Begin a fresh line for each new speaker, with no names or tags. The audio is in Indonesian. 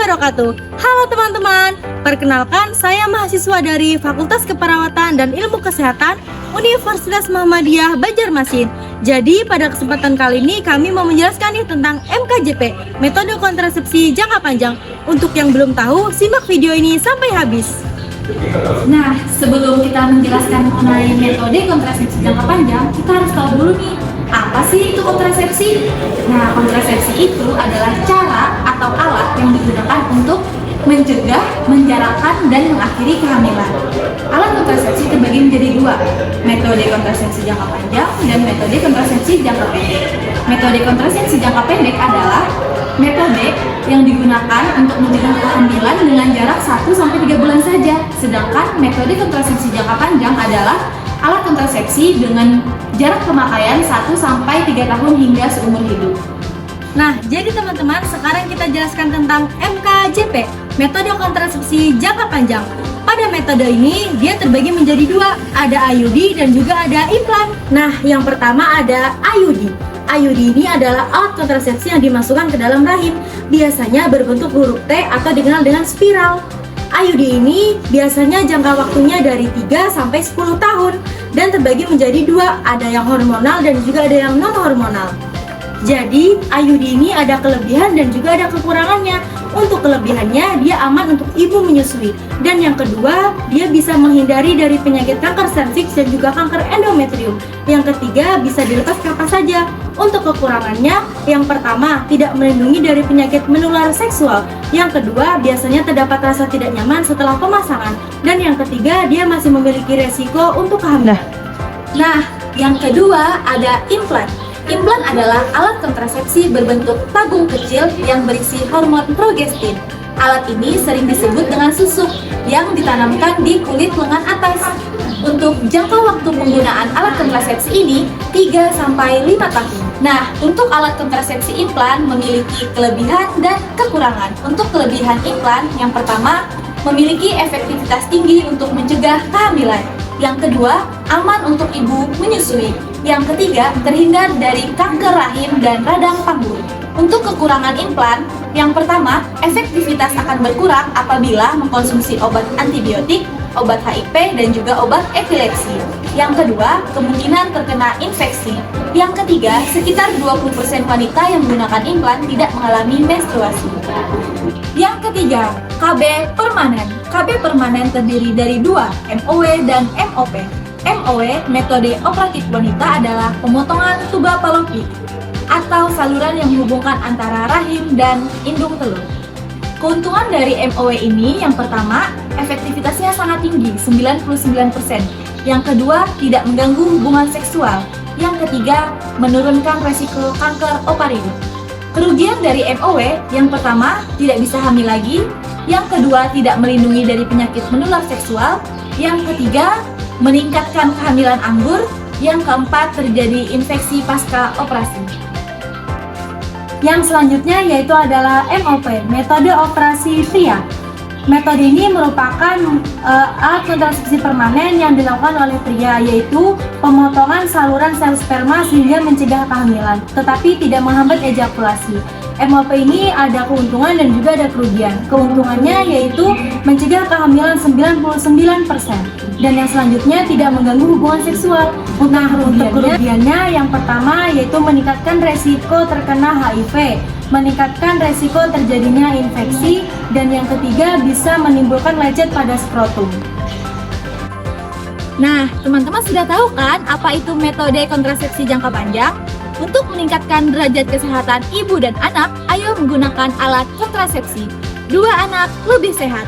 wabarakatuh. Halo teman-teman, perkenalkan saya mahasiswa dari Fakultas Keperawatan dan Ilmu Kesehatan Universitas Muhammadiyah Banjarmasin. Jadi pada kesempatan kali ini kami mau menjelaskan nih tentang MKJP, metode kontrasepsi jangka panjang. Untuk yang belum tahu, simak video ini sampai habis.
Nah, sebelum kita menjelaskan mengenai metode kontrasepsi jangka panjang, kita harus tahu dulu nih, apa sih itu kontrasepsi? Nah, kontrasepsi itu adalah cara atau alat yang digunakan untuk mencegah, menjarakkan, dan mengakhiri kehamilan. Alat kontrasepsi terbagi menjadi dua, metode kontrasepsi jangka panjang dan metode kontrasepsi jangka pendek. Metode kontrasepsi jangka pendek adalah metode yang digunakan untuk mencegah kehamilan dengan jarak 1-3 bulan saja. Sedangkan metode kontrasepsi jangka panjang adalah alat kontrasepsi dengan jarak pemakaian 1-3 tahun hingga seumur hidup.
Nah, jadi teman-teman, sekarang kita jelaskan tentang MKJP, metode kontrasepsi jangka panjang. Pada metode ini, dia terbagi menjadi dua, ada IUD dan juga ada implan. Nah, yang pertama ada IUD. IUD ini adalah alat kontrasepsi yang dimasukkan ke dalam rahim, biasanya berbentuk huruf T atau dikenal dengan spiral. IUD ini biasanya jangka waktunya dari 3-10 tahun dan terbagi menjadi dua, ada yang hormonal dan juga ada yang non-hormonal. Jadi, IUD ini ada kelebihan dan juga ada kekurangannya. Untuk kelebihannya, dia aman untuk ibu menyusui. Dan yang kedua, dia bisa menghindari dari penyakit kanker serviks dan juga kanker endometrium. Yang ketiga, bisa dilepas kapan saja. Untuk kekurangannya, yang pertama, tidak melindungi dari penyakit menular seksual. Yang kedua, biasanya terdapat rasa tidak nyaman setelah pemasangan. Dan yang ketiga, dia masih memiliki resiko untuk kehamilan.
Nah, yang kedua ada implan. Implan adalah alat kontrasepsi berbentuk tabung kecil yang berisi hormon progestin. Alat ini sering disebut dengan susuk yang ditanamkan di kulit lengan atas. Untuk jangka waktu penggunaan alat kontrasepsi ini 3-5 tahun. Nah, untuk alat kontrasepsi implan memiliki kelebihan dan kekurangan. Untuk kelebihan implan, yang pertama, memiliki efektivitas tinggi untuk mencegah kehamilan. Yang kedua, aman untuk ibu menyusui. Yang ketiga, terhindar dari kanker rahim dan radang panggul. Untuk kekurangan implan, yang pertama, efektivitas akan berkurang apabila mengkonsumsi obat antibiotik, obat HIV, dan juga obat epilepsi. Yang kedua, kemungkinan terkena infeksi. Yang ketiga, sekitar 20% wanita yang menggunakan implan tidak mengalami menstruasi. Yang ketiga, KB permanen. KB permanen terdiri dari dua, MOW dan MOP. MOW, metode operatif wanita, adalah pemotongan tuba falopik atau saluran yang menghubungkan antara rahim dan indung telur. Keuntungan dari MOW ini, yang pertama, efektivitasnya sangat tinggi, 99%. Yang kedua, tidak mengganggu hubungan seksual. Yang ketiga, menurunkan resiko kanker ovarium. Kerugian dari MOW, yang pertama, tidak bisa hamil lagi. Yang kedua, tidak melindungi dari penyakit menular seksual. Yang ketiga, meningkatkan kehamilan anggur. Yang keempat, terjadi infeksi pasca operasi.
Yang selanjutnya yaitu adalah MOP, metode operasi pria. Metode ini merupakan alat kontrasepsi permanen yang dilakukan oleh pria, yaitu pemotongan saluran sel sperma sehingga mencegah kehamilan, tetapi tidak menghambat ejakulasi. MOP ini ada keuntungan dan juga ada kerugian. Keuntungannya yaitu mencegah kehamilan 99%. Dan yang selanjutnya tidak mengganggu hubungan seksual. Nah, untuk kerugiannya yang pertama yaitu meningkatkan resiko terkena HIV, meningkatkan resiko terjadinya infeksi, dan yang ketiga bisa menimbulkan lecet pada skrotum.
Nah, teman-teman sudah tahu kan apa itu metode kontrasepsi jangka panjang? Untuk meningkatkan derajat kesehatan ibu dan anak, ayo menggunakan alat kontrasepsi. Dua anak lebih sehat.